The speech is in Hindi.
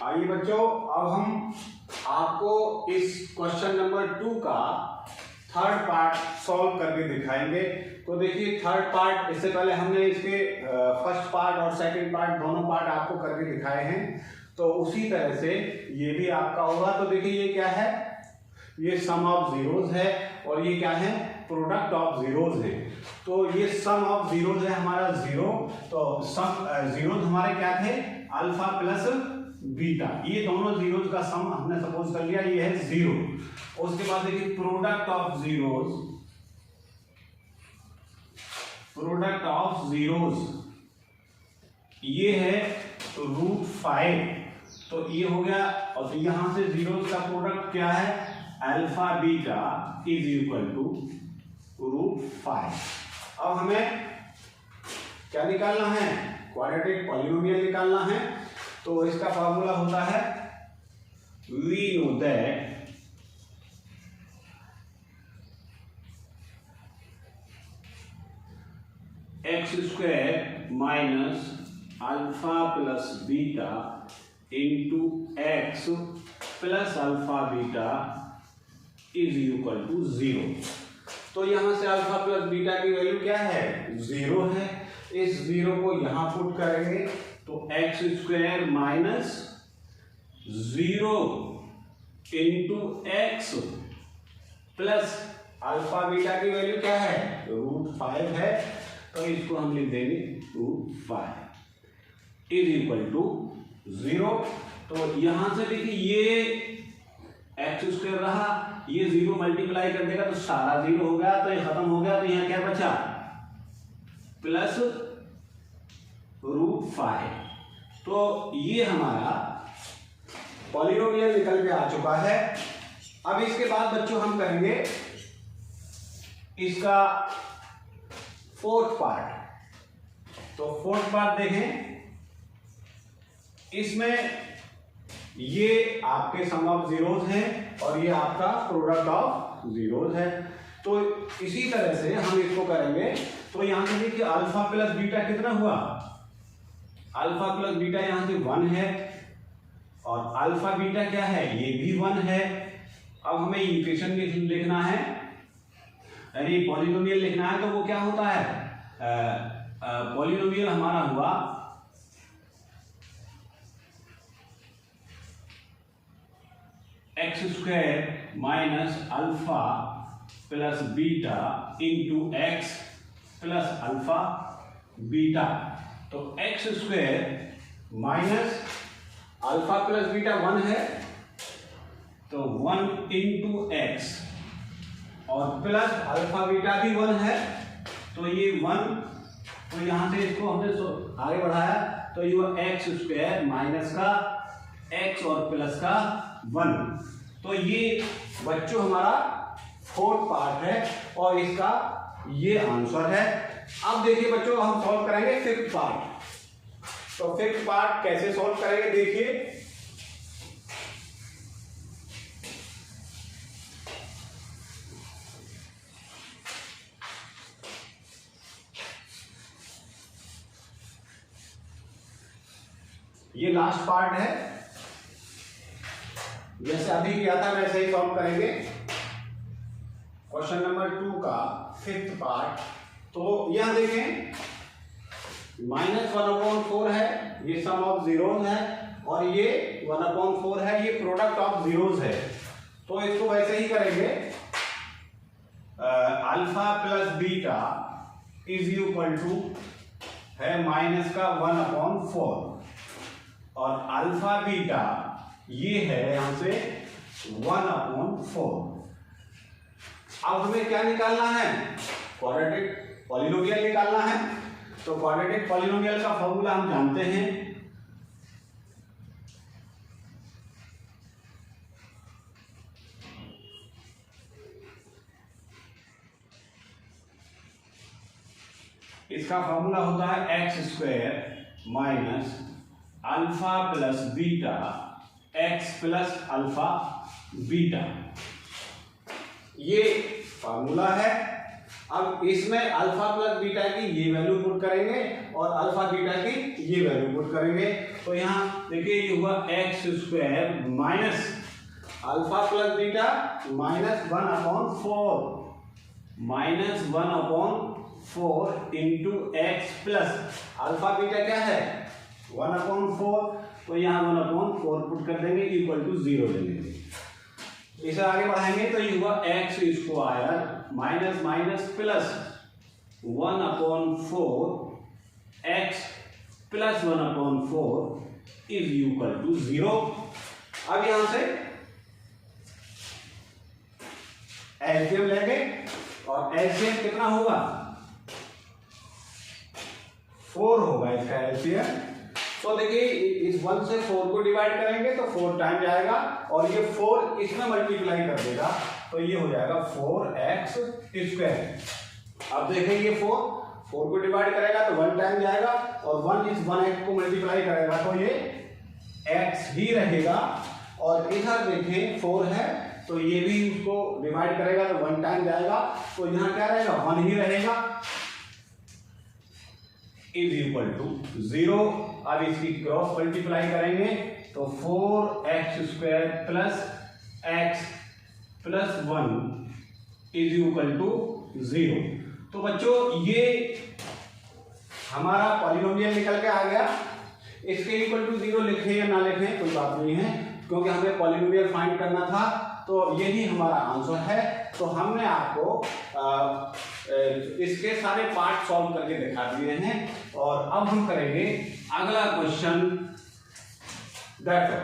आइए बच्चों, अब हम आपको इस क्वेश्चन नंबर 2 का थर्ड पार्ट सॉल्व करके दिखाएंगे। तो देखिए थर्ड पार्ट, इससे पहले हमने इसके फर्स्ट पार्ट और सेकंड पार्ट दोनों पार्ट आपको करके दिखाए हैं, तो उसी तरह से ये भी आपका होगा। तो देखिए ये क्या है, ये सम ऑफ जीरोज है और ये क्या है, प्रोडक्ट ऑफ जीरोज है। तो ये सम ऑफ जीरोज है हमारा जीरो, तो सम जीरोज हमारे क्या थे, अल्फा प्लस बीटा, ये दोनों जीरोज का सम हमने सपोज कर लिया, ये है जीरो। उसके बाद देखिए product of zeros, product of zeros ये है √5, तो ये हो गया। और यहां से जीरोज का प्रोडक्ट क्या है, alpha beta is equal to √5। अब हमें क्या निकालना है, क्वाड्रेटिक पॉलिनोमियल निकालना है। तो इसका फॉर्मूला होता है, we know that x square minus alpha plus beta into x plus alpha beta is equal to 0। तो यहां से अल्फा प्लस बीटा की वैल्यू क्या है, 0 है। इस 0 को यहां पुट करेंगे तो x square minus 0 into x plus alpha beta की वैल्यू क्या है, √5 है। तो इसको हम लिख देंगे √5 इज इक्वल टू 0। तो यहां से देखिए ये एक्स स्क्वायर रहा, ये 0 मल्टीप्लाई कर देगा तो सारा 0 हो गया, तो ये खत्म हो गया। तो यहां क्या बचा, प्लस √5। तो ये हमारा पॉलिनोमियल निकल के आ चुका है। अब इसके बाद बच्चों हम करेंगे इसका फोर्थ पार्ट। तो फोर्थ पार्ट देखें, इसमें ये आपके सम ऑफ जीरोज है और ये आपका प्रोडक्ट ऑफ जीरोज है। तो इसी तरह से हम इसको करेंगे। तो यहां से देखिए अल्फा प्लस बीटा कितना हुआ, अल्फा प्लस बीटा यहां से 1 है और अल्फा बीटा क्या है, ये भी 1 है। अब हमें इक्वेशन लिखना है, यानी पॉलिनोमियल लिखना है। तो वो क्या होता है, पॉलिनोमियल हमारा हुआ x square minus alpha plus beta into x plus alpha beta. तो x square minus alpha plus beta 1 है, तो 1 इंटू एक्स और प्लस अल्फा बीटा भी 1 है, तो ये 1। तो यहां से इसको हमने आगे बढ़ाया, तो ये एक्स स्क्वायर माइनस का एक्स और प्लस का 1। तो ये बच्चों हमारा फोर्थ पार्ट है और इसका ये आंसर है। अब देखिए बच्चों, हम सॉल्व करेंगे फिफ्थ पार्ट। तो फिफ्थ पार्ट कैसे सॉल्व करेंगे, देखिए ये लास्ट पार्ट है, जैसे अभी किया था वैसे ही सॉल्व करेंगे क्वेश्चन नंबर 2 का फिफ्थ पार्ट। तो यह देखें -1/4 है, ये सम ऑफ जीरोज है और ये 1/4 है, ये प्रोडक्ट ऑफ जीरोज है। तो इसको वैसे ही करेंगे, alpha plus beta is equal to है माइनस का 1/4 और अल्फा बीटा ये है यहां से 1/4। अब हमें क्या निकालना है, क्वाड्रेटिक पॉलिनोमियल निकालना है। तो क्वाड्रेटिक पॉलिनोमियल का फॉर्मूला हम जानते हैं, इसका फॉर्मूला होता है x square minus alpha plus beta x plus alpha beta, ये फॉर्मूला है। अब इसमें अल्फा प्लस बीटा की ये वैल्यू पुट करेंगे और अल्फा बीटा की ये वैल्यू पुट करेंगे। तो यहाँ देखिए ये हुआ x square minus alpha plus beta minus 1/4 into x plus alpha beta क्या है 1/4, तो यहाँ 1/4 पुट कर देंगे इक्वल टू 0 ले लेंगे। इसे आगे बढ़ाएंगे तो ये हुआ x square minus minus plus 1/4 x plus 1/4 is equal to 0। अब यहां से एलसीएम लेंगे और एलसीएम कितना होगा 4 होगा इसका एलसीएम। तो देखिए इस 1 से 4 को डिवाइड करेंगे तो 4 टाइम जाएगा और ये 4 इसमें मल्टीप्लाई कर देगा तो ये हो जाएगा 4x स्क्वायर। अब देखिए ये 4 को डिवाइड करेगा तो 1 टाइम जाएगा और 1 इस 1x को मल्टीप्लाई करेगा तो ये x ही रहेगा। और इधर देखें 4 है तो ये भी उसको डिवाइड करेगा तो 1 टाइम जाएगा तो यहाँ क्या रहेगा 1 ही रहेगा इज इक्वल टू 0। अब इसकी क्रॉस मल्टीप्लाई करेंगे तो 4x स्क्वायर प्लस x प्लस 1 इज इक्वल टू 0। तो बच्चों ये हमारा पॉलिनोमियल निकल के आ गया। इसके इक्वल टू 0 लिखें या ना लिखें कोई बात नहीं है क्योंकि हमें पॉलिनोमियल फाइंड करना था तो यही हमारा आंसर है। तो हमने आपको इसके सारे पार्ट सॉल्व करके दिखा दिए हैं और अब हम करेंगे अगला क्वेश्चन। That's all.